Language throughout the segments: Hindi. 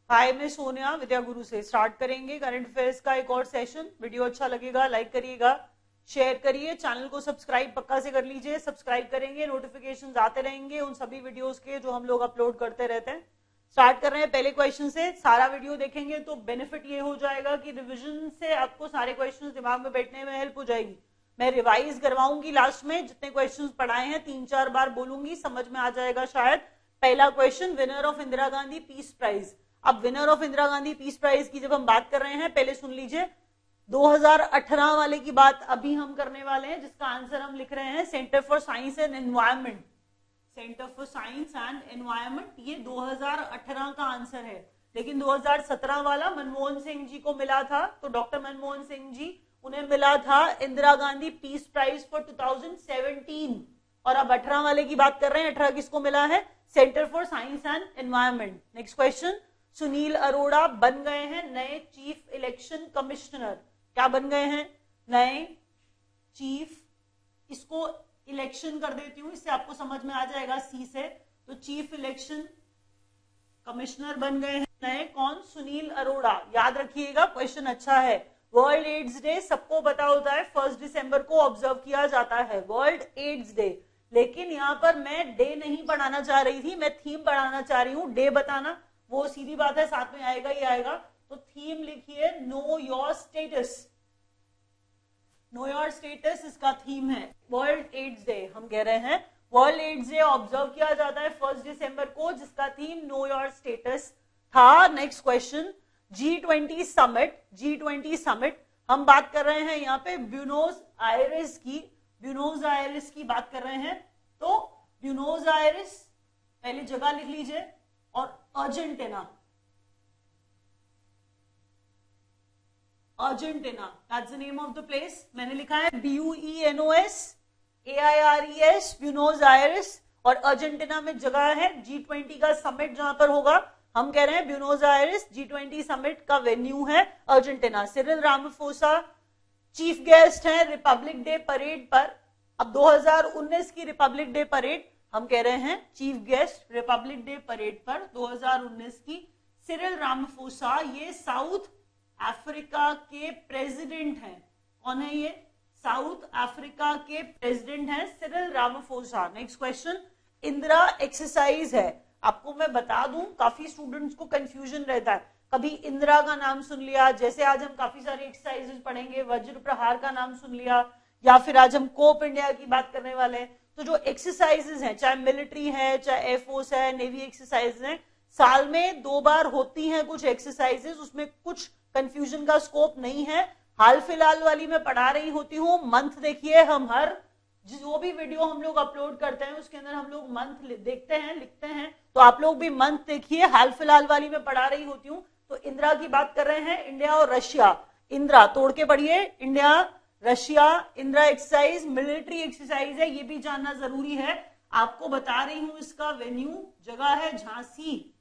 हाय, मैं सोनिया विद्या गुरु से स्टार्ट करेंगे करंट अफेयर्स का एक और सेशन। वीडियो अच्छा लगेगा लाइक करिएगा, शेयर करिए, चैनल को सब्सक्राइब पक्का से कर लीजिए। सब्सक्राइब करेंगे, नोटिफिकेशंस आते रहेंगे उन सभी वीडियोस के जो हम लोग अपलोड करते रहते हैं। स्टार्ट कर रहे हैं पहले क्वेश्चन से। सारा वीडियो देखेंगे तो बेनिफिट ये हो जाएगा कि रिविजन से आपको सारे क्वेश्चन दिमाग में बैठने में हेल्प हो जाएगी। मैं रिवाइज करवाऊंगी लास्ट में, जितने क्वेश्चन पढ़ाए हैं 3-4 बार बोलूंगी, समझ में आ जाएगा शायद। पहला question, winner of Indira Gandhi peace prize. अब winner of Indira Gandhi peace prize की जब हम बात कर रहे हैं, पहले सुन लीजिए 2018 वाले की बात अभी हम करने वाले हैं, जिसका आंसर हम लिख रहे हैं centre for Science and environment. Centre for Science and environment, ये 2018 का आंसर है। लेकिन 2017 वाला मनमोहन सिंह जी को मिला था, तो डॉक्टर मनमोहन सिंह जी, उन्हें मिला था Indira Gandhi peace prize for 2017। और अब 18 वाले की बात कर रहे हैं, 18 किसको मिला है? Centre for Science and environment. Next question, Sunil Arora बन गए हैं नए चीफ इलेक्शन कमिश्नर। क्या बन गए हैं? नए चीफ, इसको इलेक्शन कर देती हूं, इससे आपको समझ में आ जाएगा सी से। तो चीफ इलेक्शन कमिश्नर बन गए हैं नए, कौन? सुनील अरोड़ा। याद रखिएगा, क्वेश्चन अच्छा है। वर्ल्ड एड्स डे सबको पता होता है 1 दिसंबर को ऑब्जर्व किया जाता है, वर्ल्ड एड्स डे। लेकिन यहाँ पर मैं डे नहीं पढ़ाना चाह रही थी, मैं थीम पढ़ाना चाह रही हूँ। डे बताना वो सीधी बात है, साथ में आएगा ही आएगा। तो थीम लिखिए no your status. No your status इसका थीम है। वर्ल्ड एड्स डे हम कह रहे हैं, वर्ल्ड एड्स डे ऑब्जर्व किया जाता है 1 दिसंबर को, जिसका थीम नो योर स्टेटस था। Next question, G20 summit. G20 summit हम बात कर रहे हैं यहाँ पे ब्यूनोस आयरिस की, ब्यूनोस आयरिस की बात कर रहे हैं। तो ब्यूनोस आयरिस पहले जगह लिख लीजिए, और Argentina, Argentina that's the name of the place. मैंने लिखा है BUENOS AIRES, ब्यूनोस आयरिस। और अर्जेंटीना में जगह है। G20 का समिट जहां पर होगा, हम कह रहे हैं ब्यूनोस आयरिस। G20 समिट का वेन्यू है Argentina. Cyril Ramaphosa chief guest हैं रिपब्लिक डे परेड पर। अब 2019 की रिपब्लिक डे परेड हम कह रहे हैं chief guest Republic Day parade पर 2019 की सिरिल रामाफोसा। ये साउथ अफ्रीका के प्रेसिडेंट हैं। कौन है ये? साउथ अफ्रीका के प्रेसिडेंट हैं Cyril Ramaphosa. Next question, Indira exercise है। आपको मैं बता दूं, काफी स्टूडेंट्स को कंफ्यूजन रहता है, कभी इंदिरा का नाम सुन लिया, जैसे आज हम काफी सारी एक्सरसाइजेस पढ़ेंगे, वज्र प्रहार का नाम सुन लिया, या फिर आज हम कोप इंडिया की बात करने वाले हैं। तो जो एक्सरसाइजेस हैं, चाहे मिलिट्री है, चाहे एयरफोर्स है, नेवी एक्सरसाइजेस हैं, साल में 2 बार होती हैं कुछ एक्सरसाइजेस, उसमें कुछ कंफ्यूजन का स्कोप नहीं है। हाल फिलहाल वाली मैं पढ़ा रही होती हूँ। मंथ देखिए, हम हर जो भी वीडियो हम लोग अपलोड करते हैं उसके अंदर हम लोग मंथ देखते हैं, लिखते हैं, तो आप लोग भी मंथ देखिए। हाल फिलहाल वाली मैं पढ़ा रही होती हूँ। तो इंदिरा की बात कर रहे हैं, इंडिया और रशिया। इंदिरा तोड़ के पढ़िए, India Russia. Indira exercise military exercise है, ये भी जानना जरूरी है। आपको बता रही हूं इसका वेन्यू, जगह है झांसी,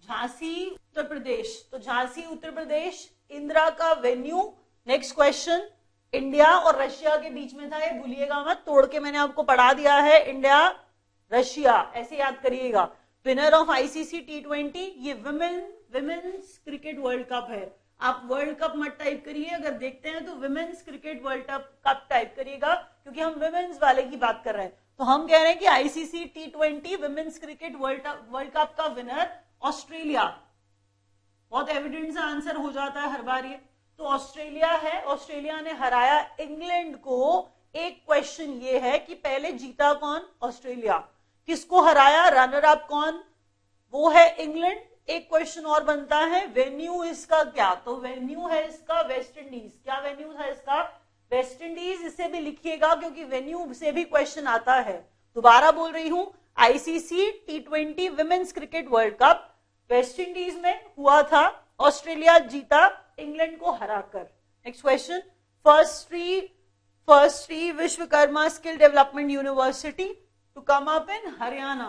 झांसी उत्तर प्रदेश। तो झांसी उत्तर प्रदेश इंदिरा का वेन्यू। नेक्स्ट क्वेश्चन, इंडिया और रशिया के बीच में था, ये भूलिएगा मत, तोड़ के मैंने आपको पढ़ा दिया है। इंडिया रशिया ऐसे याद करिएगा। विनर ऑफ ICC T20, ये विमेन्स क्रिकेट वर्ल्ड कप है। आप वर्ल्ड कप मत टाइप करिए, अगर देखते हैं तो women's cricket world cup type करिएगा, क्योंकि हम विमेन्स वाले की बात कर रहे हैं। तो हम कह रहे हैं कि ICC T20 women's cricket world cup का विनर ऑस्ट्रेलिया। बहुत एविडेंट सा आंसर हो जाता है हर बार ये। तो ऑस्ट्रेलिया है, ऑस्ट्रेलिया ने हराया इंग्लैंड को। एक क्वेश्चन ये है कि पहले जीता कौन? ऑस्ट्रेलिया। किसको हराया? रनर अप कौन? वो है इंग्लैंड। एक क्वेश्चन और बनता है, वेन्यू इसका क्या? तो वेन्यू है इसका वेस्ट इंडीज। क्या वेन्यू था इसका? West Indies. इसे भी लिखिएगा क्योंकि वेन्यू से भी क्वेश्चन आता है। दोबारा बोल रही हूं, ICC T20 women's cricket world cup West Indies में हुआ था, ऑस्ट्रेलिया जीता इंग्लैंड को हराकर। Next question, first Shri Vishwakarma skill development university to come up in Haryana.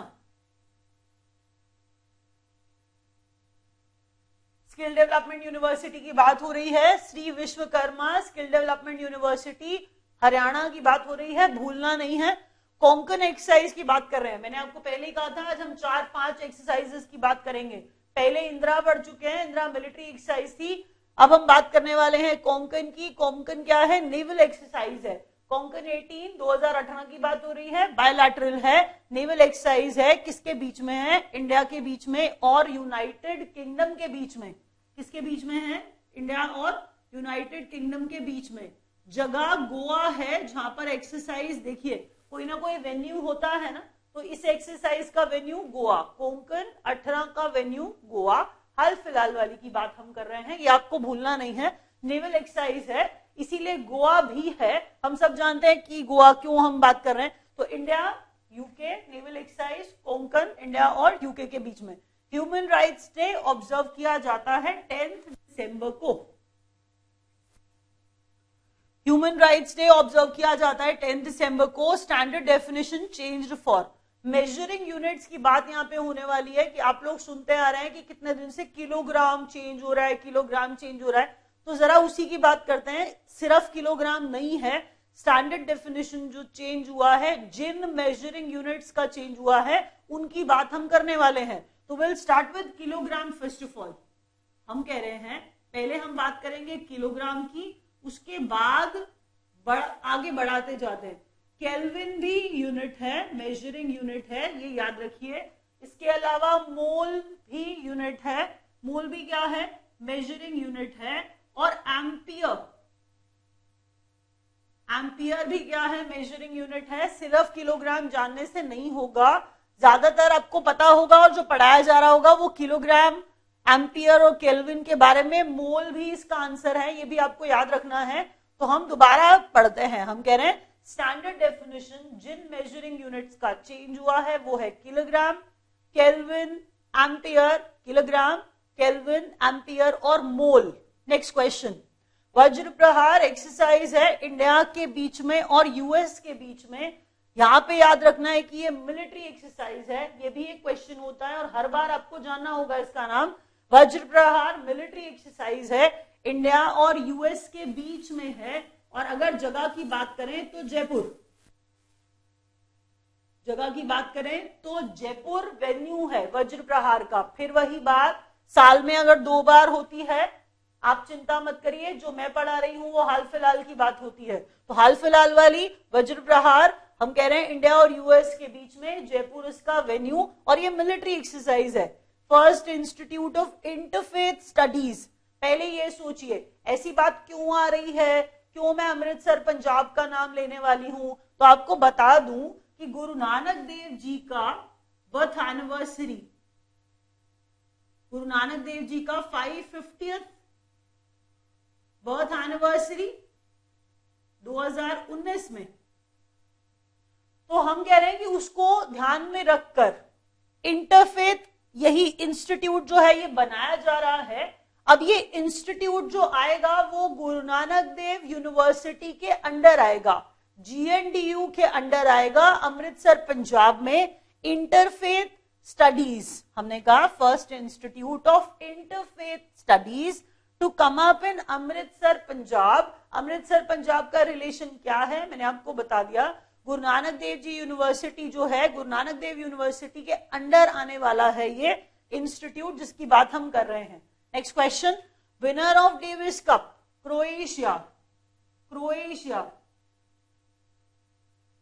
Skill development university की बात हो रही है, Shri Vishwakarma skill development university Haryana की बात हो रही है, भूलना नहीं है। कोंकण एक्सरसाइज की बात कर रहे हैं। मैंने आपको पहले ही कहा था आज हम 4-5 एक्सरसाइजेस की बात करेंगे। पहले इंदिरा पढ़ चुके हैं, इंदिरा मिलिट्री एक्सरसाइज थी। अब हम बात करने वाले हैं कोंकण की। कोंकण क्या है? नेवल एक्सरसाइज है। कोंकण 18 2018 की बात हो रही है, बायलैटरल है, नेवल एक्सरसाइज है। किसके बीच में है? इंडिया के बीच में और यूनाइटेड किंगडम के बीच में। किसके बीच में है? इंडिया और यूनाइटेड किंगडम के बीच में। जगह गोवा है जहां पर एक्सरसाइज, देखिए कोई ना कोई वेन्यू होता है ना, तो इस एक्सरसाइज का वेन्यू गोवा। कोंकण 18 का वेन्यू गोवा। हाल फिलहाल वाली की बात हम कर रहे हैं, ये आपको भूलना नहीं है। नेवल एक्सरसाइज है इसीलिए गोवा भी है। हम सब जानते हैं कि गोवा क्यों हम बात कर रहे हैं। तो India UK naval exercise, Konkan India और यूके के बीच में। ह्यूमन राइट्स डे ऑब्जर्व किया जाता है 10 दिसंबर को। ह्यूमन राइट्स डे ऑब्जर्व किया जाता है 10 दिसंबर को। Standard definition changed for measuring units की बात यहाँ पे होने वाली है कि आप लोग सुनते आ रहे हैं कि कितने दिन से किलोग्राम चेंज हो रहा है, किलोग्राम चेंज हो रहा है। तो जरा उसी की बात करते हैं। सिर्फ किलोग्राम नहीं है, स्टैंडर्ड डेफिनेशन जो चेंज हुआ है, जिन मेजरिंग यूनिट्स का चेंज हुआ है उनकी बात हम करने वाले हैं। तो will start with kilogram. First of all हम कह रहे हैं पहले हम बात करेंगे किलोग्राम की, उसके बाद आगे बढ़ाते जाते हैं। केल्विन भी यूनिट है, मेजरिंग यूनिट है, ये याद रखिए। इसके अलावा मोल भी यूनिट है। मोल भी क्या है? मेजरिंग यूनिट है। और एम्पियर, एम्पियर भी क्या है? मेजरिंग यूनिट है। सिर्फ किलोग्राम जानने से नहीं होगा, ज्यादातर आपको पता होगा और जो पढ़ाया जा रहा होगा वो किलोग्राम, एम्पियर और केल्विन के बारे में। मोल भी इसका आंसर है, ये भी आपको याद रखना है। तो हम दोबारा पढ़ते हैं। हम कह रहे हैं स्टैंडर्ड डेफिनेशन जिन मेजरिंग यूनिट्स का चेंज हुआ है वो है kilogram, kelvin, ampere, kilogram, kelvin, ampere और मोल। नेक्स्ट क्वेश्चन, वज्र प्रहार एक्सरसाइज है इंडिया के बीच में और यूएस के बीच में। यहां पे याद रखना है कि ये मिलिट्री एक्सरसाइज है, ये भी एक क्वेश्चन होता है और हर बार आपको जानना होगा इसका नाम। वज्र प्रहार मिलिट्री एक्सरसाइज है, इंडिया और यूएस के बीच में है। और अगर जगह की बात करें तो जयपुर, जगह की बात करें तो जयपुर वेन्यू है वज्र प्रहार का। फिर वही बात, साल में अगर 2 बार होती है, आप चिंता मत करिए, जो मैं पढ़ा रही हूं वो हाल फिलहाल की बात होती है। तो हाल फिलहाल वाली वज्र प्रहार हम कह रहे हैं इंडिया और यूएस के बीच में, जयपुर इसका वेन्यू। और ये मिलिट्री एक्सरसाइज है। First institute of interfaith studies. पहले ये सोचिए ऐसी बात क्यों आ रही है, क्यों मैं अमृतसर पंजाब का नाम लेने वाली हूं। तो आपको बता दूं कि गुरु नानक देव जी का बर्थ एनिवर्सरी, गुरु नानक देव जी का 550th बर्थ एनिवर्सरी 2019 में। तो हम कह रहे हैं कि उसको ध्यान में रखकर इंटरफेथ यही इंस्टीट्यूट जो है ये बनाया जा रहा है। अब ये इंस्टीट्यूट जो आएगा वो गुरु नानक देव यूनिवर्सिटी के अंडर आएगा, GNDU के अंडर आएगा, अमृतसर पंजाब में। इंटरफेथ स्टडीज हमने कहा, first institute of interfaith studies to come up in Amritsar Punjab. Amritsar Punjab का रिलेशन क्या है मैंने आपको बता दिया। गुरु नानक देव जी यूनिवर्सिटी जो है, गुरु नानक देव यूनिवर्सिटी के अंडर आने वाला है ये इंस्टीट्यूट जिसकी बात हम कर रहे हैं। Next question, winner of Davis cup Croatia. Croatia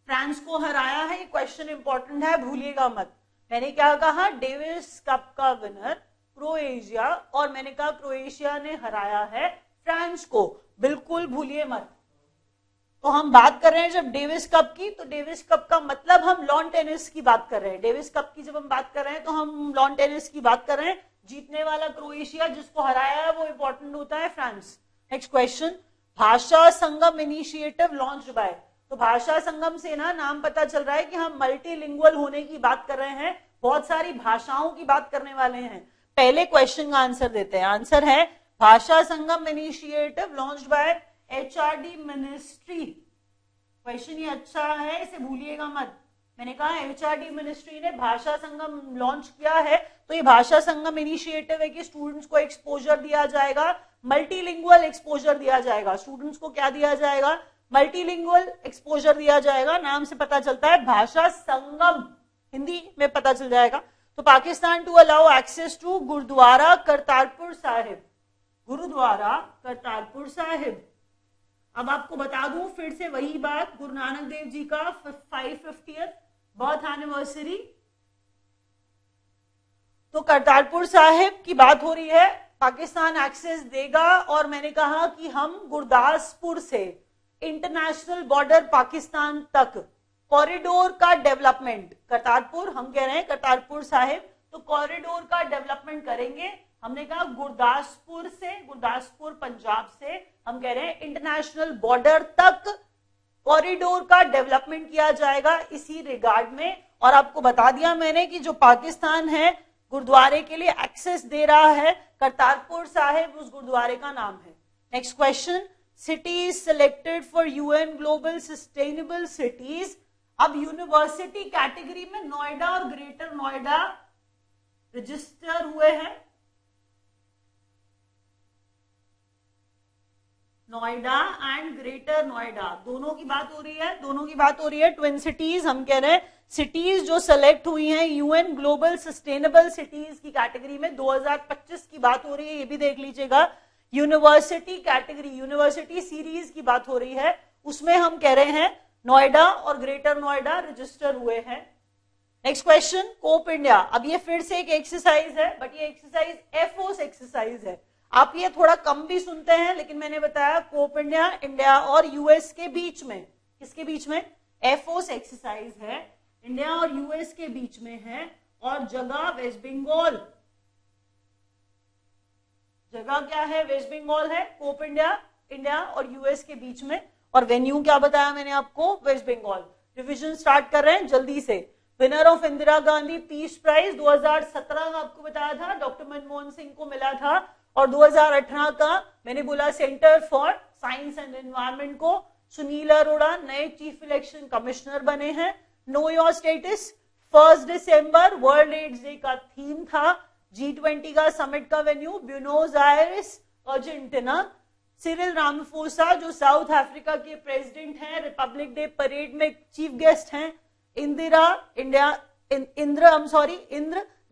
France को हराया है, ये क्वेश्चन इंपॉर्टेंट है, भूलिएगा मत। मैंने क्या कहा? डेविस कप का विनर क्रोएशिया, और मैंने कहा क्रोएशिया ने हराया है फ्रांस को, बिल्कुल भूलिए मत। तो हम बात कर रहे हैं जब डेविस कप की, तो डेविस कप का मतलब हम लॉन टेनिस की बात कर रहे हैं। डेविस कप की जब हम बात कर रहे हैं तो हम लॉन टेनिस की बात कर रहे हैं। जीतने वाला क्रोएशिया, जिसको हराया है वो इंपॉर्टेंट होता है फ्रांस। नेक्स्ट क्वेश्चन, भाषा संगम इनिशिएटिव लॉन्च्ड बाय। तो भाषा संगम से ना नाम पता चल रहा है कि हम मल्टीलिंगुअल होने की बात कर रहे हैं, बहुत सारी भाषाओं की बात करने वाले हैं। पहले क्वेश्चन का आंसर देते हैं। आंसर है Bhasha Sangam initiative launched by HRD ministry. Question ये अच्छा है, इसे भूलिएगा मत। मैंने कहा HRD मिनिस्ट्री ने भाषा संगम लॉन्च किया है। तो ये भाषा संगम इनिशिएटिव है कि स्टूडेंट्स को एक्सपोजर दिया जाएगा, मल्टीलिंगुअल एक्सपोजर दिया जाएगा। स्टूडेंट्स को क्या दिया जाएगा? मल्टीलिंगुअल एक्सपोजर दिया जाएगा, नाम से पता चलता है भाषा संगम, हिंदी में पता चल जाएगा। तो Pakistan to allow access to gurdwara Kartarpur Sahib, gurdwara Kartarpur Sahib. अब आपको बता दूं फिर से वही बात, गुरु नानक देव जी का 550th बर्थ एनिवर्सरी, तो करतारपुर साहिब की बात हो रही है, पाकिस्तान एक्सेस देगा। और मैंने कहा कि हम गुरदासपुर से इंटरनेशनल बॉर्डर पाकिस्तान तक कॉरिडोर का डेवलपमेंट, करतारपुर हम कह रहे हैं करतारपुर साहिब, तो कॉरिडोर का डेवलपमेंट करेंगे। हमने कहा गुरदासपुर से, गुरदासपुर पंजाब से हम कह रहे हैं इंटरनेशनल बॉर्डर तक कॉरिडोर का डेवलपमेंट किया जाएगा इसी रिगार्ड में। और आपको बता दिया मैंने कि जो पाकिस्तान है गुरुद्वारे के लिए एक्सेस दे रहा है, करतारपुर साहिब उस गुरुद्वारे का नाम है। Next question, cities selected for UN global sustainable cities. अब यूनिवर्सिटी कैटेगरी में नोएडा और ग्रेटर नोएडा रजिस्टर हुए हैं, नोएडा एंड ग्रेटर नोएडा, दोनों की बात हो रही है, दोनों की बात हो रही है। ट्विन सिटीज हम कह रहे हैं, सिटीज जो सेलेक्ट हुई हैं यूएन ग्लोबल सस्टेनेबल सिटीज की कैटेगरी में 2025 की बात हो रही है, ये भी देख लीजिएगा। यूनिवर्सिटी कैटेगरी, यूनिवर्सिटी सीरीज की बात हो रही है, उसमें हम कह रहे हैं नोएडा और ग्रेटर नोएडा रजिस्टर हुए हैं। Next question, Cope India. अब ये फिर से एक एक्सरसाइज है, बट ये एक्सरसाइज एफओस एक्सरसाइज है, आप ये थोड़ा कम भी सुनते हैं, लेकिन मैंने बताया कोप इंडिया, इंडिया और यूएस के बीच में, किसके बीच में, एफओस एक्सरसाइज है, इंडिया और यूएस के बीच में है, और जगह वेस्ट बंगाल, जगह क्या है, वेस्ट बंगाल है, कोप इंडिया, इंडिया और यूएस के बीच में, और वेन्यू क्या बताया मैंने आपको, वेस्ट बंगाल। रिवीजन स्टार्ट कर रहे हैं जल्दी से। Winner of Indira Gandhi peace prize 2017 में आपको बताया था डॉक्टर मनमोहन सिंह को मिला था, और 2018 का मैंने बोला Centre for Science and Environment को सुनील अरोड़ा नए चीफ इलेक्शन कमिश्नर बने हैं। नो योर स्टेटस 1 दिसंबर वर्ल्ड एड्स डे का थीम था। G20 का समिट का venue Buenos Aires Argentina. Cyril Ramaphosa जो साउथ अफ्रीका के प्रेसिडेंट हैं, रिपब्लिक डे परेड में चीफ गेस्ट हैं। Indra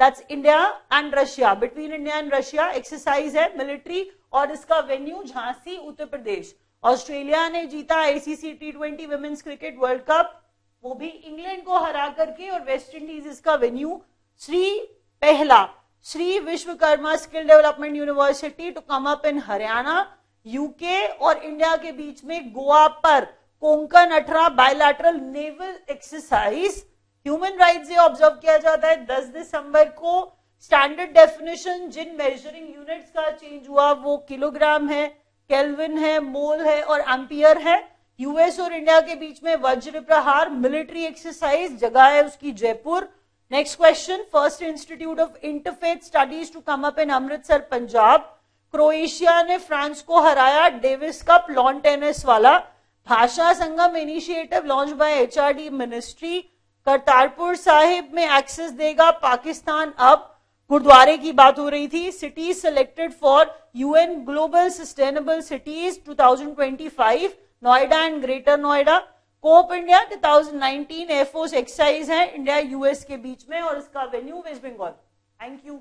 that's India and Russia, between India and Russia exercise है मिलिट्री, और इसका वेन्यू झांसी उत्तर प्रदेश। ऑस्ट्रेलिया ने जीता ICC T20 women's cricket world cup, वो भी इंग्लैंड को हरा करके, और वेस्ट इंडीज इसका venue. Shri Vishwakarma skill development university to come up in Haryana. UK और इंडिया के बीच में गोवा पर Konkan 18 bilateral naval exercise. Human rights day observe किया जाता है 10 दिसंबर को। स्टैंडर्ड डेफिनेशन जिन मेजरिंग यूनिट्स का चेंज हुआ वो किलोग्राम है, केल्विन है, मोल है और एम्पियर है। यूएस और इंडिया के बीच में वज्र प्रहार मिलिट्री एक्सरसाइज, जगह है उसकी Jaipur. Next question, first institute of interfaith studies to come up in Amritsar Punjab. Croatia ने फ्रांस को हराया डेविस कप लॉन टेनिस वाला। Bhasha Sangam initiative launch by HRD ministry. Kartarpur Sahib में एक्सेस देगा पाकिस्तान अब, गुरुद्वारे की बात हो रही थी। Cities selected for UN global sustainable cities 2025, Noida and greater Noida. Cope India 2019 एफओस एक्सरसाइज है इंडिया यूएस के बीच में, और इसका venue West Bengal. Thank you.